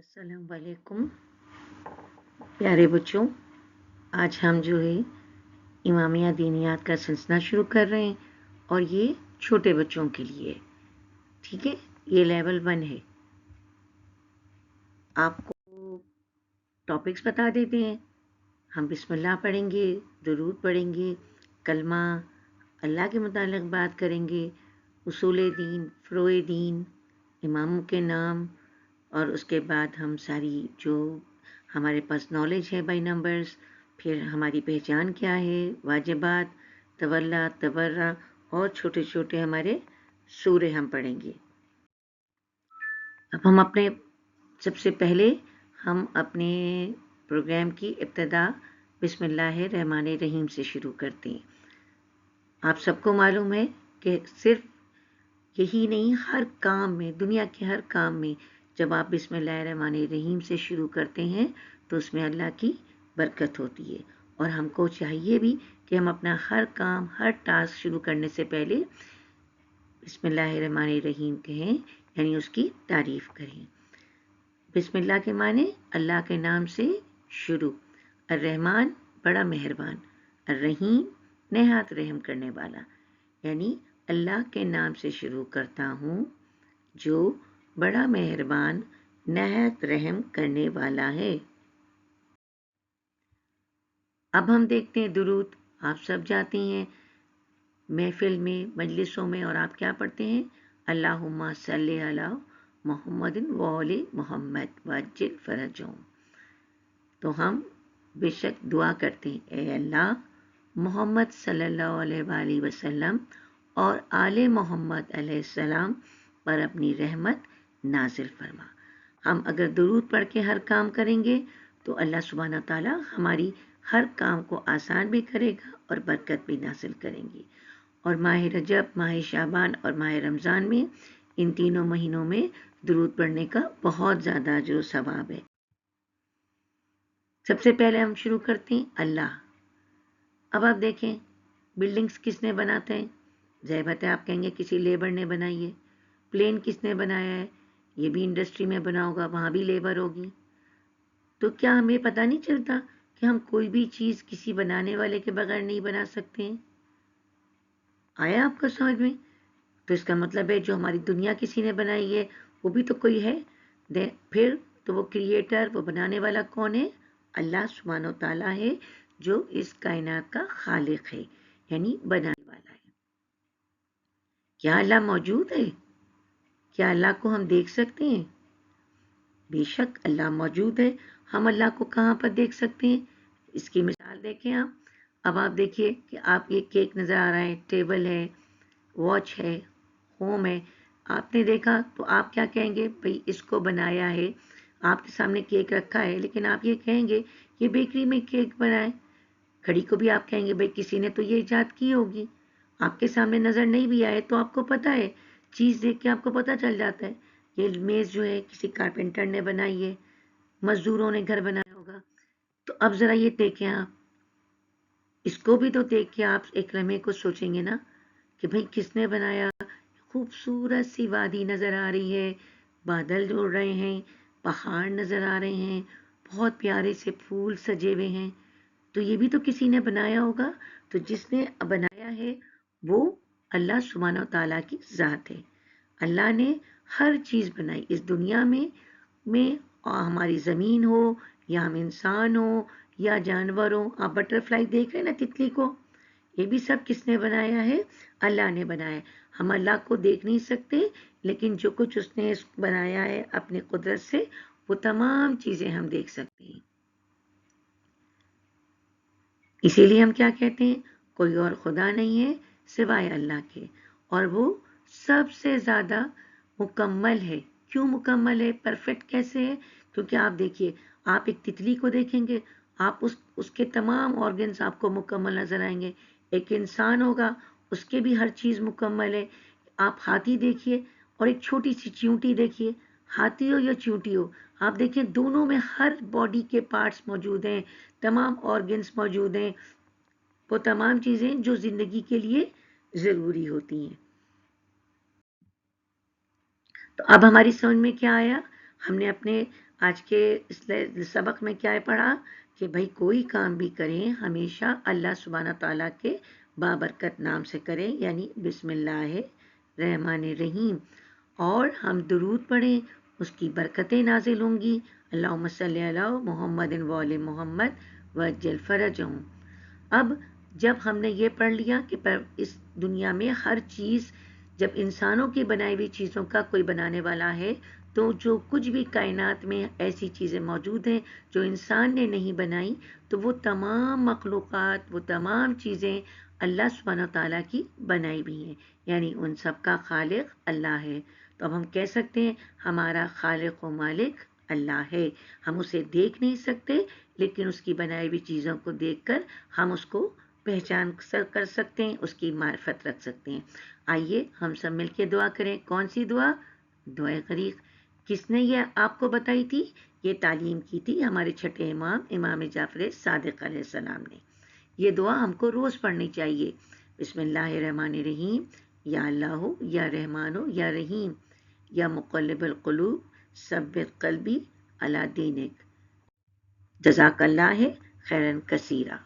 अस्सलाम वालेकुम प्यारे बच्चों। आज हम जो है इमामिया दीनियात का सिलसिला शुरू कर रहे हैं और ये छोटे बच्चों के लिए, ठीक है। ये लेवल 1 है। आपको टॉपिक्स बता देते हैं। हम बिस्मिल्लाह पढ़ेंगे, दुरूद पढ़ेंगे, कलमा, अल्लाह के मुतालिक बात करेंगे, उसूल दीन, फ़रोए दीन, इमामों के नाम, और उसके बाद हम सारी जो हमारे पास नॉलेज है बाई नंबर्स, फिर हमारी पहचान क्या है, वाजिबात, तवल्ला, तबर्रा और छोटे छोटे हमारे सूरे हम पढ़ेंगे। अब सबसे पहले हम अपने प्रोग्राम की इब्तिदा बिस्मिल्लाहिर्रहमानिर्रहीम रहीम से शुरू करते हैं। आप सबको मालूम है कि सिर्फ यही नहीं, हर काम में, दुनिया के हर काम में जब आप बिस्मिल्लाहिर्रहमानिर्रहीम से शुरू करते हैं तो उसमें अल्लाह की बरकत होती है। और हमको चाहिए भी कि हम अपना हर काम, हर टास्क शुरू करने से पहले बिस्मिल्लाहिर्रहमानिर्रहीम कहें, यानी उसकी तारीफ करें। बिस्मिल्लाह के माने अल्लाह के नाम से शुरू। अर्रहमान बड़ा मेहरबान, अर्रहीम नहायत रहम करने वाला, यानी अल्लाह के नाम से शुरू करता हूँ जो बड़ा मेहरबान, नहायत रहम करने वाला है। अब हम देखते हैं दुरूद। आप सब जाते हैं महफिल में, मजलिसों में, और आप क्या पढ़ते हैं? अल्लाहुम्मा सल्ली अला मुहम्मदिन व आले मुहम्मद वअज्जिल फरजहुम। तो हम बेशक दुआ करते हैं, ए अल्लाह, मोहम्मद सल्लल्लाहु अलैहि वसल्लम और आले मोहम्मद अलैहिस्सलाम पर अपनी रहमत नाजिल फरमा। हम अगर दुरूद पढ़ के हर काम करेंगे तो अल्लाह सुब्हाना ताला हमारी हर काम को आसान भी करेगा और बरकत भी नाजिल करेंगी। और माह रजब, माह शाबान और माह रमज़ान में, इन तीनों महीनों में दुरूद पढ़ने का बहुत ज़्यादा जो सवाब है। सबसे पहले हम शुरू करते हैं अल्लाह। अब आप देखें, बिल्डिंग्स किसने बनाते हैं? ज़ाहिर बात है आप कहेंगे किसी लेबर ने बनाई है। प्लेन किसने बनाया है? ये भी इंडस्ट्री में बना होगा, वहाँ भी लेबर होगी। तो क्या हमें पता नहीं चलता कि हम कोई भी चीज़ किसी बनाने वाले के बगैर नहीं बना सकते हैं? आया आपको समझ में? तो इसका मतलब है जो हमारी दुनिया किसी ने बनाई है वो भी तो कोई है। फिर तो वो क्रिएटर, वो बनाने वाला कौन है? अल्लाह सुब्हानो ताला है, जो इस कायनात का खालिक है, यानी बनाने वाला है। क्या अल्लाह मौजूद है? क्या अल्लाह को हम देख सकते हैं? बेशक अल्लाह मौजूद है। हम अल्लाह को कहाँ पर देख सकते हैं? इसकी मिसाल देखें आप। अब आप देखिए कि आप ये केक नज़र आ रहा है, टेबल है, वॉच है, होम है। आपने देखा तो आप क्या कहेंगे? भाई इसको बनाया है। आपके सामने केक रखा है, लेकिन आप ये कहेंगे ये बेकरी में केक बना है। घड़ी को भी आप कहेंगे भाई किसी ने तो ये ईजाद की होगी। आपके सामने नज़र नहीं भी आए तो आपको पता है, चीज़ देख के आपको पता चल जाता है ये मेज़ जो है किसी कारपेंटर ने बनाई है, मजदूरों ने घर बनाया होगा। तो अब ज़रा ये देखें आप, इसको भी तो देख के आप एक लम्हे को सोचेंगे ना कि भाई किसने बनाया। खूबसूरत सी वादी नज़र आ रही है, बादल उड़ रहे हैं, पहाड़ नज़र आ रहे हैं, बहुत प्यारे से फूल सजे हुए हैं। तो ये भी तो किसी ने बनाया होगा। तो जिसने बनाया है वो अल्लाह सुब्हानो ताला की ज़ात है। अल्लाह ने हर चीज़ बनाई इस दुनिया में हमारी ज़मीन हो या हम इंसान हो या जानवर हो। आप बटरफ्लाई देख रहे हैं ना, तितली को, ये भी सब किसने बनाया है? अल्लाह ने बनाया है। हम अल्लाह को देख नहीं सकते, लेकिन जो कुछ उसने बनाया है अपनी कुदरत से, वो तमाम चीज़ें हम देख सकते हैं। इसीलिए हम क्या कहते हैं? कोई और खुदा नहीं है सिवाय अल्लाह के, और वो सबसे ज़्यादा मुकम्मल है। क्यों मुकम्मल है, परफेक्ट कैसे है? क्योंकि आप देखिए, आप एक तितली को देखेंगे, आप उसके तमाम ऑर्गन्स आपको मुकम्मल नज़र आएंगे। एक इंसान होगा, उसके भी हर चीज़ मुकम्मल है। आप हाथी देखिए और एक छोटी सी चींटी देखिए, हाथी हो या चींटी हो, आप देखिए दोनों में हर बॉडी के पार्ट्स मौजूद हैं, तमाम ऑर्गन्स मौजूद हैं, वो तमाम चीज़ें जो ज़िंदगी के लिए ज़रूरी होती हैं। तो अब हमारी समझ में क्या आया? हमने آج کے سبق میں کیا پڑھا کہ بھائی کوئی کام بھی کریں ہمیشہ اللہ سبحانہ تعالیٰ کے بابرکت نام سے کریں، یعنی بسم اللہ الرحمن الرحیم، اور ہم درود پڑھیں، اس کی برکتیں نازل ہوں گی۔ اللہم صلی علی محمد وآل محمد وعجل فرجہم۔ اب جب ہم نے یہ پڑھ لیا کہ اس دنیا میں ہر چیز، جب انسانوں کی بنائی ہوئی چیزوں کا کوئی بنانے والا ہے، تو جو کچھ بھی کائنات میں ایسی چیزیں موجود ہیں جو انسان نے نہیں بنائی، تو وہ تمام مخلوقات، وہ تمام چیزیں اللہ سبحانہ تعالیٰ کی بنائی بھی ہیں، یعنی ان سب کا خالق اللہ ہے۔ تو اب ہم کہہ سکتے ہیں ہمارا خالق و مالک اللہ ہے۔ ہم اسے دیکھ نہیں سکتے، لیکن اس کی بنائی ہوئی چیزوں کو دیکھ کر ہم اس کو پہچان کر سکتے ہیں، اس کی معرفت رکھ سکتے ہیں۔ آئیے ہم سب مل کے دعا کریں۔ کون سی دعا؟ دعائے غریق۔ کس نے یہ آپ کو بتائی تھی؟ یہ تعلیم کی تھی ہمارے چھٹے امام جعفر صادق علیہ السلام نے۔ یہ دعا ہم کو روز پڑھنی چاہیے۔ بسم اللہ الرحمن الرحیم، یا اللہ یا رحمان یا رحیم، یا مقلب القلوب ثبت قلبی علی دینک۔ جزاک اللہ خیرن کثیرہ۔